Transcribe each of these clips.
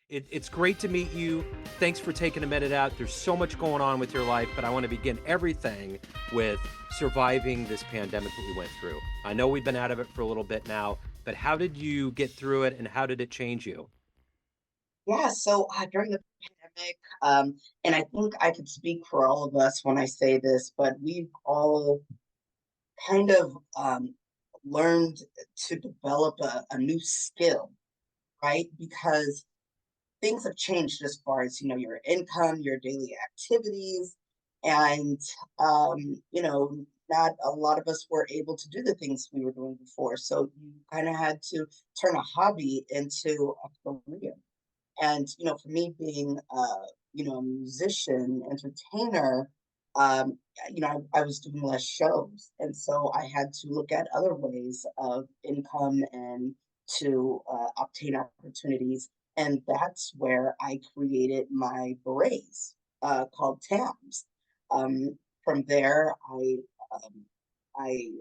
It's great to meet you. Thanks for taking a minute out. There's so much going on with your life, but I want to begin everything with surviving this pandemic that we went through. I know we've been out of it for a little bit now, but how did you get through it and how did it change you? Yeah, so during the pandemic, and I think I could speak for all of us when I say this, but we've all kind of learned to develop a new skill, right? Because things have changed as far as, your income, your daily activities, and, not a lot of us were able to do the things we were doing before. So you kind of had to turn a hobby into a career. And for me being a musician, entertainer, um, I was doing less shows, and so I had to look at other ways of income and to obtain opportunities. And that's where I created my berets called Tams. From there, um, I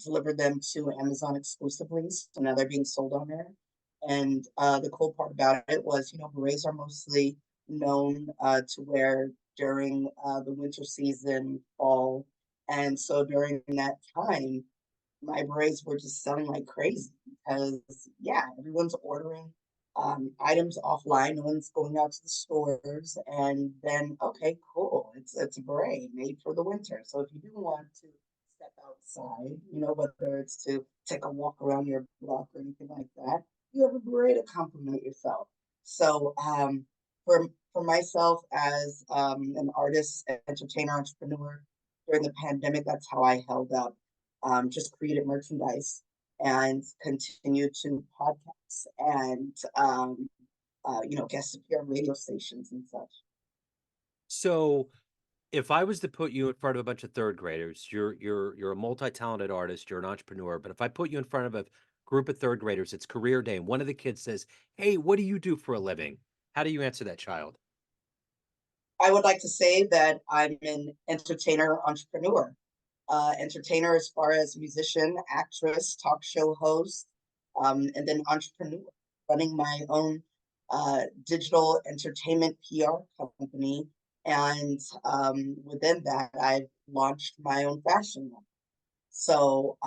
delivered them to Amazon exclusively, so now they're being sold on there. And the cool part about it was, berets are mostly known to wear during the winter season, fall. And so during that time, my berets were just selling like crazy because, yeah, everyone's ordering items offline. No one's going out to the stores. And then, okay, cool. It's a beret made for the winter. So if you do want to step outside, whether it's to take a walk around your block or anything like that, you have a beret to compliment yourself. So for myself as an artist, entertainer, entrepreneur during the pandemic, that's how I held up. Just created merchandise and continued to podcasts and guest appear on radio stations and such. So, if I was to put you in front of a bunch of third graders, you're a multi-talented artist, you're an entrepreneur, but if I put you in front of a group of third graders, it's career day, and one of the kids says, "Hey, what do you do for a living?" How do you answer that child? I would like to say that I'm an entertainer entrepreneur. Entertainer as far as musician, actress, talk show host, and then entrepreneur, running my own digital entertainment PR company. And within that, I've launched my own fashion line. So,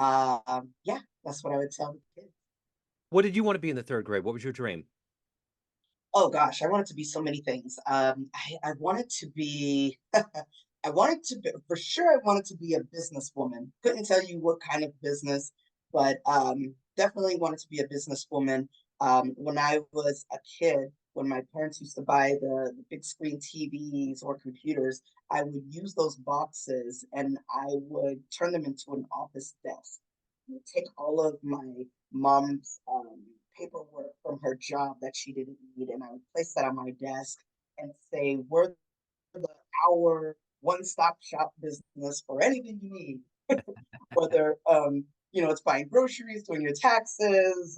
yeah, that's what I would tell the kids. What did you want to be in the third grade? What was your dream? Oh gosh, I wanted to be so many things. I wanted to be, I wanted to be, for sure, I wanted to be a businesswoman. Couldn't tell you what kind of business, but definitely wanted to be a businesswoman. When I was a kid, when my parents used to buy the big screen TVs or computers, I would use those boxes and I would turn them into an office desk. I would take all of my mom's paperwork from her job that she didn't need, and I would place that on my desk and say, "We're the our one-stop shop business for anything you need, whether it's buying groceries, doing your taxes,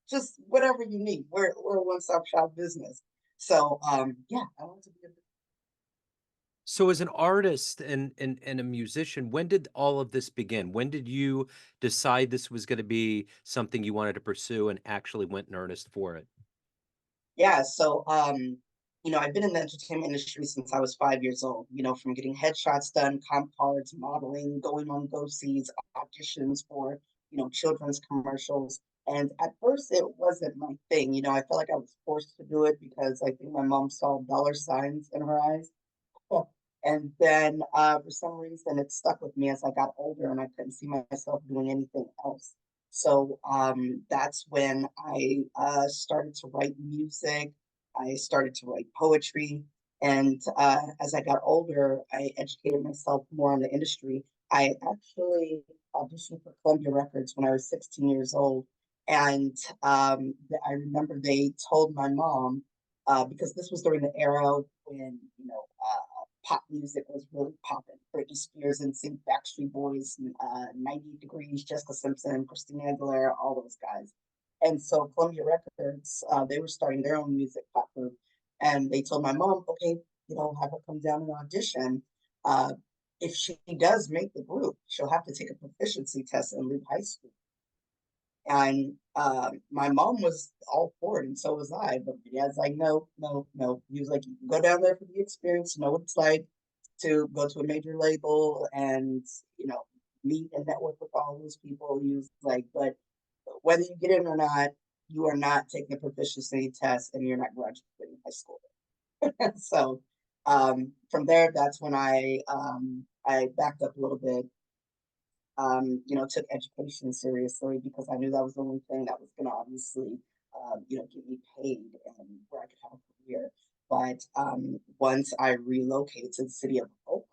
just whatever you need. We're a one-stop shop business." So yeah, I want to be a So as an artist and a musician, when did all of this begin? When did you decide this was going to be something you wanted to pursue and actually went in earnest for it? Yeah, so I've been in the entertainment industry since I was 5 years old, from getting headshots done, comp cards, modeling, going on go-sees, auditions for, children's commercials. And at first it wasn't my thing. I felt like I was forced to do it because I think my mom saw dollar signs in her eyes. And then for some reason, it stuck with me as I got older and I couldn't see myself doing anything else. So that's when I started to write music. I started to write poetry. And as I got older, I educated myself more on the industry. I actually auditioned for Columbia Records when I was 16 years old. And I remember they told my mom, because this was during the era when, pop music was really popping. Britney Spears and Sync, Backstreet Boys, 90 Degrees, Jessica Simpson, Christina Aguilera, all those guys. And so Columbia Records, they were starting their own music pop group. And they told my mom, okay, have her come down and audition. Uh, if she does make the group, she'll have to take a proficiency test and leave high school. And my mom was all for it, and so was I. But my dad's like, no, no, no. He was like, you can go down there for the experience, know what it's like to go to a major label and, you know, meet and network with all those people. He was like, but whether you get in or not, you are not taking a proficiency test and you're not graduating high school. So from there, that's when I backed up a little bit, you know, took education seriously because I knew that was the only thing that was going to obviously, you know, get me paid and where I could have a career. But once I relocated to the city of Oakland,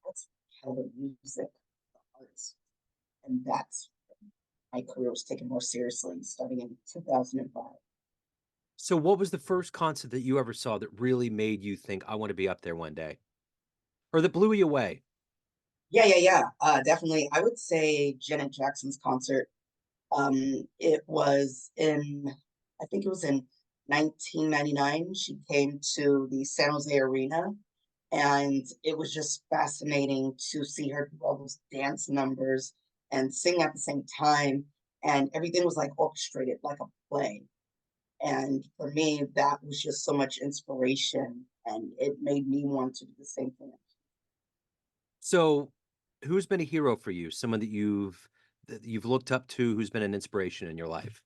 that's Keldamuzik arts, and that's my career was taken more seriously starting in 2005. So what was the first concert that you ever saw that really made you think, I want to be up there one day? Or that blew you away? Yeah, yeah, yeah. Definitely. I would say Janet Jackson's concert. It was in, I think it was in 1999. She came to the San Jose Arena, and it was just fascinating to see her do all those dance numbers and sing at the same time. And everything was like orchestrated like a play. And for me, that was just so much inspiration, and it made me want to do the same thing. So who's been a hero for you? Someone that you've looked up to, who's been an inspiration in your life?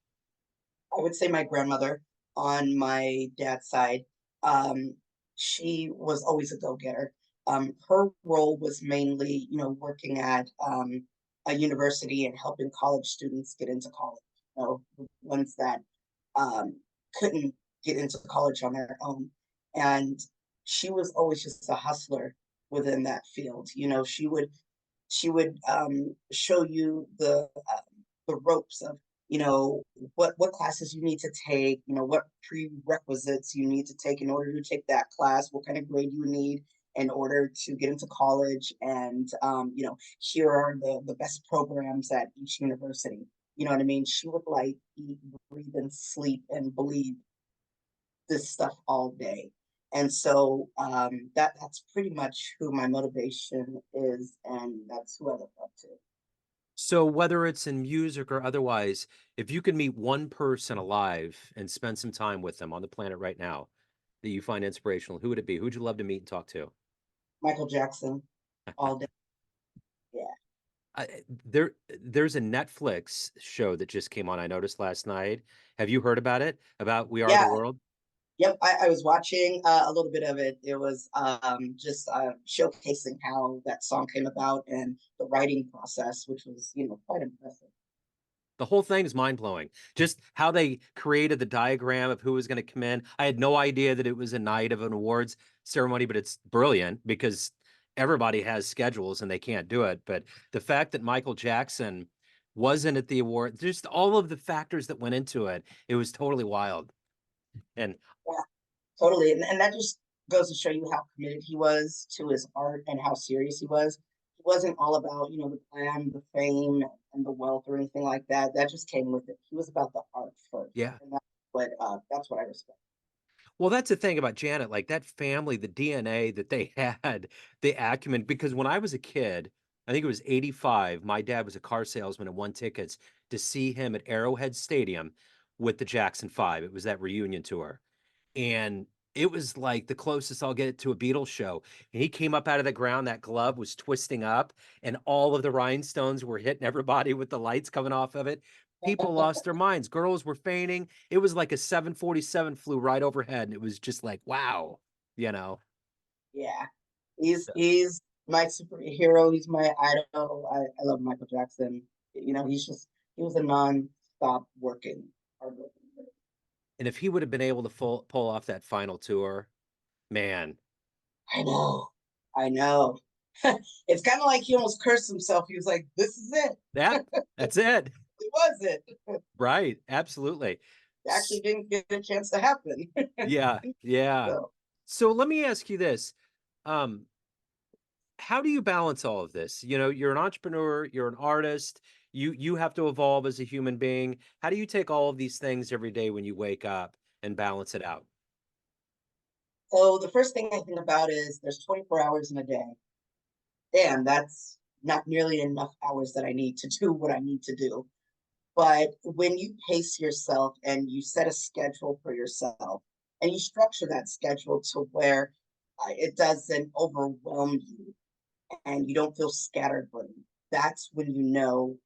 I would say my grandmother on my dad's side. Um, she was always a go-getter. Her role was mainly, you know, working at a university and helping college students get into college. You know, the ones that um, couldn't get into college on their own. And she was always just a hustler within that field. You know, she would show you the ropes of, you know, what classes you need to take, you know, what prerequisites you need to take in order to take that class, what kind of grade you need in order to get into college, and you know, here are the best programs at each university. You know what I mean? She would like eat, breathe, and sleep and believe this stuff all day. And so that's pretty much who my motivation is, and that's who I look up to. So whether it's in music or otherwise, if you could meet one person alive and spend some time with them on the planet right now that you find inspirational, who would it be? Who'd you love to meet and talk to? Michael Jackson, all day. Yeah, There's a Netflix show that just came on. I noticed last night. Have you heard about it? About We Are the yeah, World? yep. I was watching a little bit of it. It was just showcasing how that song came about and the writing process, which was, you know, quite impressive. The whole thing is mind blowing. Just how they created the diagram of who was going to come in. I had no idea that it was a night of an awards ceremony, but it's brilliant because everybody has schedules and they can't do it. But the fact that Michael Jackson wasn't at the award, just all of the factors that went into it, it was totally wild. And Yeah, totally. And that just goes to show you how committed he was to his art and how serious he was. He wasn't all about, you know, the glam, the fame, and the wealth or anything like that. That just came with it. He was about the art first. yeah, And that's what I respect. well, that's the thing about Janet, like that family, the DNA that they had, the acumen. Because when I was a kid, I think it was 85, my dad was a car salesman and won tickets to see him at Arrowhead Stadium with the Jackson Five. It was that reunion tour. And it was like the closest I'll get to a Beatles show. And he came up out of the ground, that glove was twisting up, and all of the rhinestones were hitting everybody with the lights coming off of it. People lost their minds. Girls were fainting. It was like a 747 flew right overhead, and it was just like, wow, you know. Yeah, he's my superhero. He's my idol. I love Michael Jackson. You know, he was a non-stop working, hardworking. And if he would have been able to pull off that final tour, man, I know, I know. It's kind of like he almost cursed himself. He was like, "This is it." that that's it. It was it. Right, absolutely. It actually didn't get a chance to happen. Yeah, yeah. So, So let me ask you this. Um, how do you balance all of this? You know, you're an entrepreneur, you're an artist, you have to evolve as a human being. How do you take all of these things every day when you wake up and balance it out? so the first thing I think about is there's 24 hours in a day. Damn, that's not nearly enough hours that I need to do what I need to do. But when you pace yourself and you set a schedule for yourself and you structure that schedule to where it doesn't overwhelm you and you don't feel scatterbrained, that's when you know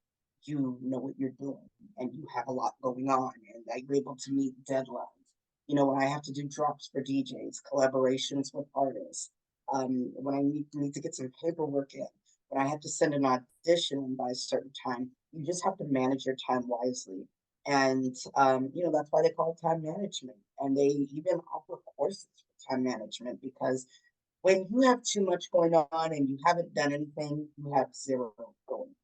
what you're doing and you have a lot going on and that you're able to meet deadlines. You know, when I have to do drops for DJs, collaborations with artists, when I need to get some paperwork in, when I have to send an audition in by a certain time, you just have to manage your time wisely. And you know, that's why they call it time management. And they even offer courses for time management because when you have too much going on and you haven't done anything, you have zero going.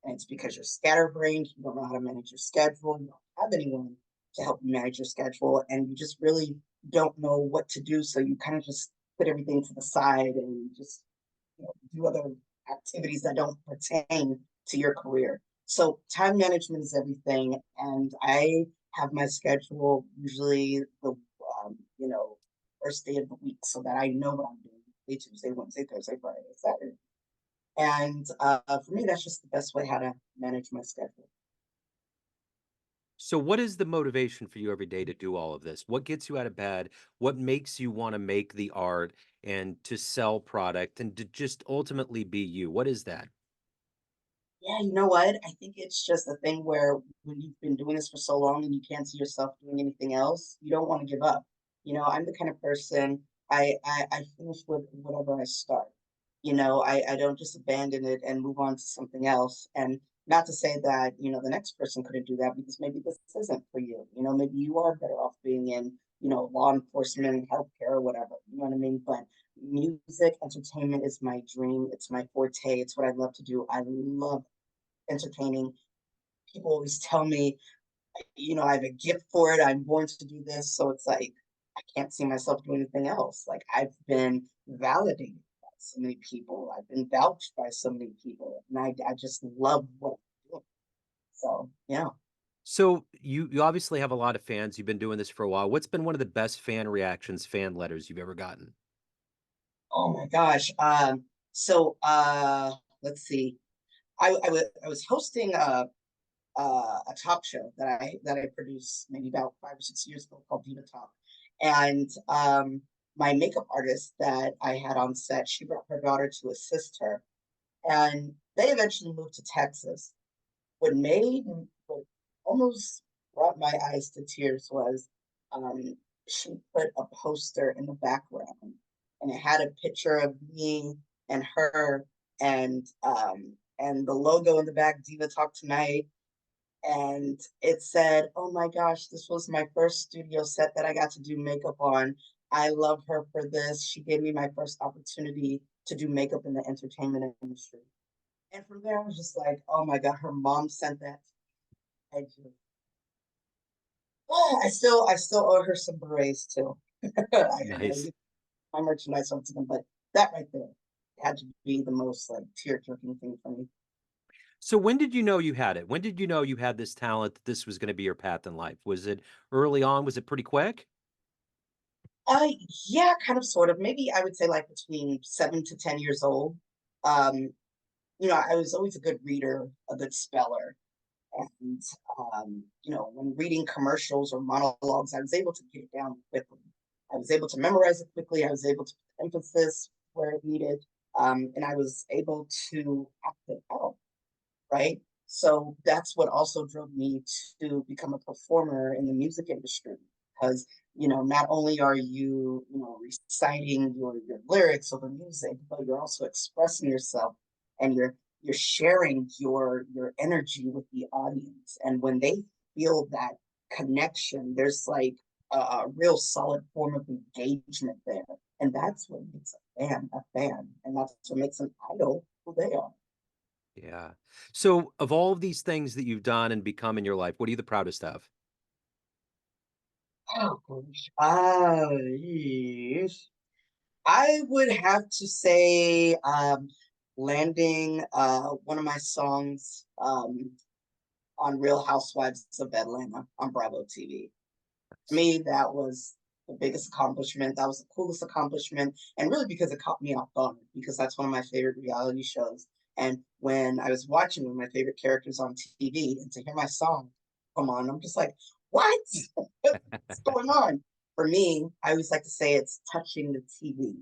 And it's because you're scatterbrained, you don't know how to manage your schedule, you don't have anyone to help you manage your schedule, and you just really don't know what to do. So you kind of just put everything to the side and just, you know, do other activities that don't pertain to your career. So time management is everything. And I have my schedule usually the you know, first day of the week so that I know what I'm doing. Monday, Tuesday, Wednesday, Thursday, Friday, Saturday. And for me, that's just the best way how to manage my schedule. So what is the motivation for you every day to do all of this? What gets you out of bed? What makes you want to make the art and to sell product and to just ultimately be you? What is that? Yeah, you know what? I think it's just a thing where when you've been doing this for so long and you can't see yourself doing anything else, you don't want to give up. You know, I'm the kind of person I finish with whatever I start. You know, I don't just abandon it and move on to something else. And not to say that, you know, the next person couldn't do that because maybe this isn't for you. You know, maybe you are better off being in, you know, law enforcement, healthcare, or whatever. You know what I mean? But music, entertainment is my dream. It's my forte. It's what I love to do. I love entertaining. People always tell me, you know, I have a gift for it. I'm born to do this. So it's like, I can't see myself doing anything else. Like, I've been validated by so many people, I've been vouched by so many people, and I just love what I'm doing. So, yeah. So you obviously have a lot of fans. You've been doing this for a while. What's been one of the best fan reactions, fan letters you've ever gotten? Oh my gosh. So, let's see. I was hosting a talk show that I produced maybe about 5 or 6 years ago called Diva Talk. And my makeup artist that I had on set, she brought her daughter to assist her. And they eventually moved to Texas. What almost brought my eyes to tears was um, she put a poster in the background and it had a picture of me and her and the logo in the back, Diva Talk Tonight, and it said, "Oh my gosh, this was my first studio set that I got to do makeup on. I love her for this. She gave me my first opportunity to do makeup in the entertainment industry." And from there, I was just like, "Oh my god, her mom sent that." I just, I still owe her some berets too. I gotta Nice. get my merchandise over to them, but that right there had to be the most like tear jerking thing for me. So when did you know you had it? When did you know you had this talent that this was going to be your path in life? Was it early on? Was it pretty quick? Uh, yeah, kind of, sort of. Maybe I would say like between 7 to 10 years old. Um, you know, I was always a good reader, a good speller. And, you know, when reading commercials or monologues, I was able to get it down quickly. I was able to memorize it quickly. I was able to put emphasis where it needed. And I was able to act it out, right? So that's what also drove me to become a performer in the music industry because you know not only are you know reciting your lyrics or the music, but you're also expressing yourself and you're sharing your energy with the audience. And when they feel that connection, there's like a real solid form of engagement there. And that's what makes a fan. And that's what makes an idol who they are. Yeah. So of all of these things that you've done and become in your life, what are you the proudest of? Oh gosh. Yes. I would have to say landing one of my songs on Real Housewives of Atlanta on Bravo TV. To me, that was the biggest accomplishment. That was the coolest accomplishment. And really because it caught me off guard, because that's one of my favorite reality shows. And when I was watching one of my favorite characters on TV and to hear my song come on, I'm just like, what? What's going on? For me, I always like to say it's touching the TV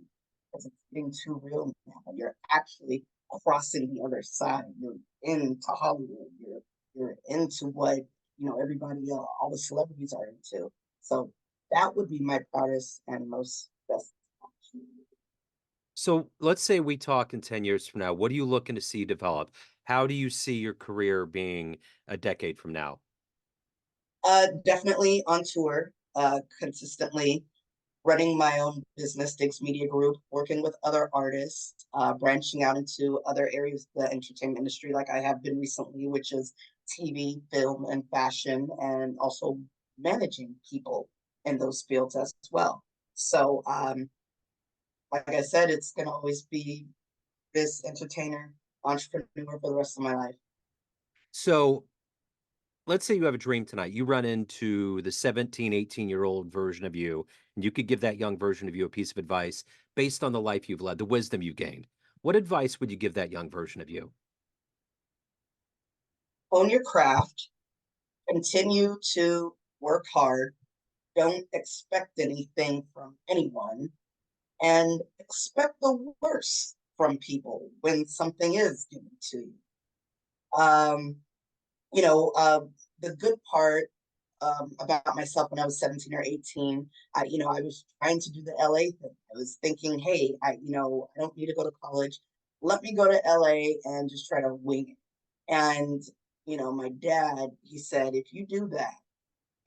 because it's getting too real now. You're actually crossing the other side. You're into Hollywood. You're into what everybody else, all the celebrities are into. So that would be my proudest and most best accomplishment. So let's say we talk in 10 years from now. What are you looking to see develop? How do you see your career being a decade from now? Definitely on tour, consistently running my own business, Diggs Media Group, working with other artists, branching out into other areas of the entertainment industry, like I have been recently, which is TV, film, and fashion, and also managing people in those fields as well. So, like I said, it's going to always be this entertainer, entrepreneur for the rest of my life. So let's say you have a dream tonight. You run into the 17, 18-year-old version of you, and you could give that young version of you a piece of advice based on the life you've led, the wisdom you've gained. What advice would you give that young version of you? Own your craft, continue to work hard, don't expect anything from anyone, and expect the worst from people when something is given to you. Um, you know, the good part about myself when I was 17 or 18, I was trying to do the LA thing. I was thinking, hey, I don't need to go to college. Let me go to LA and just try to wing it. And, my dad, he said, if you do that,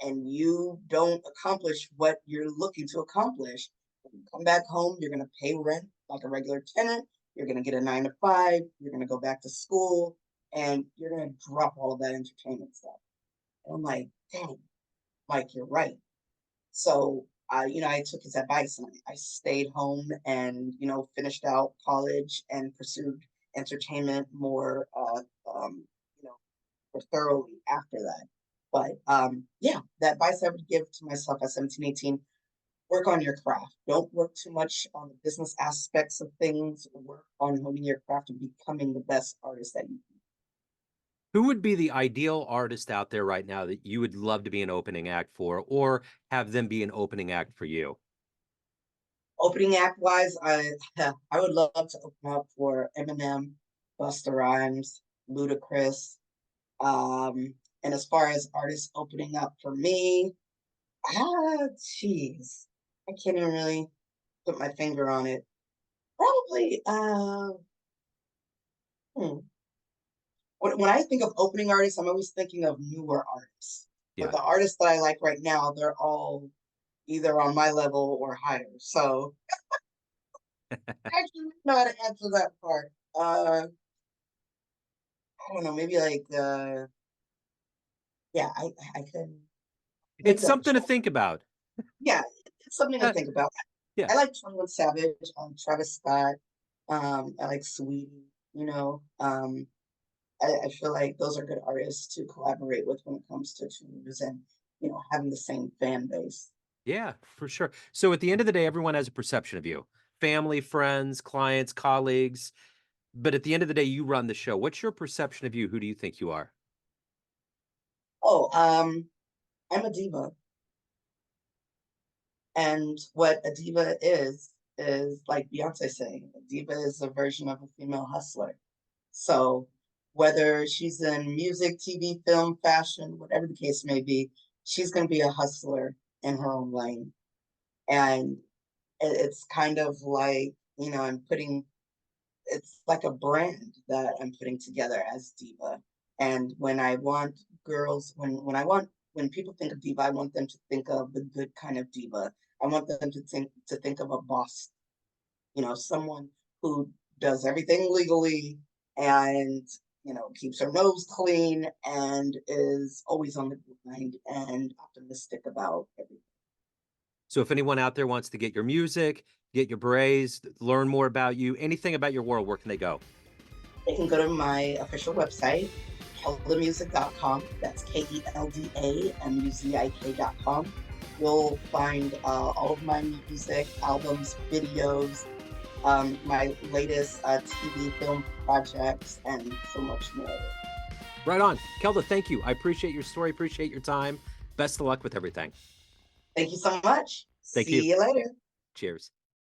and you don't accomplish what you're looking to accomplish, when you come back home, you're going to pay rent like a regular tenant. You're going to get a 9 to 5. You're going to go back to school, and you're going to drop all of that entertainment stuff. And I'm like, dang, Mike, you're right. So, I took his advice and I stayed home and, finished out college and pursued entertainment more, you know, more thoroughly after that. But yeah, the advice I would give to myself at 17, 18: work on your craft. Don't work too much on the business aspects of things. Work on honing your craft and becoming the best artist that you can. Who would be the ideal artist out there right now that you would love to be an opening act for, or have them be an opening act for you? Opening act wise, I would love to open up for Eminem, Busta Rhymes, Ludacris. And as far as artists opening up for me, jeez, I can't even really put my finger on it. Probably, hmm. When I think of opening artists, I'm always thinking of newer artists. But Yeah. the artists that I like right now, they're all either on my level or higher. So I actually don't know how to answer that part. I don't know, maybe like yeah, I can make It's that something to choice. think about. Yeah, it's something to Uh, think about. yeah. I like 21 Savage, Travis Scott, I like Sweetie, I feel like those are good artists to collaborate with when it comes to tours and having the same fan base. Yeah, for sure. So at the end of the day, everyone has a perception of you. Family, friends, clients, colleagues. But at the end of the day, you run the show. What's your perception of you? Who do you think you are? Oh, I'm a diva. And what a diva is like Beyonce saying, a diva is a version of a female hustler. So whether she's in music, TV, film, fashion, whatever the case may be, she's going to be a hustler in her own lane. And it's kind of like, it's like a brand that I'm putting together as diva. And when I want girls, when people think of diva, I want them to think of the good kind of diva. I want them to think of a boss, someone who does everything legally and keeps her nose clean and is always on the grind and optimistic about everything. So if anyone out there wants to get your music, get your berets, learn more about you, anything about your world, where can they go? They can go to my official website, keldamuzik.com. That's KELDAMUZIK.com. You'll find all of my music, albums, videos, my latest TV, film, projects, and so much more. Right on. Kelda, thank you. I appreciate your story, appreciate your time. Best of luck with everything. Thank you so much. Thank you. See you later. Cheers.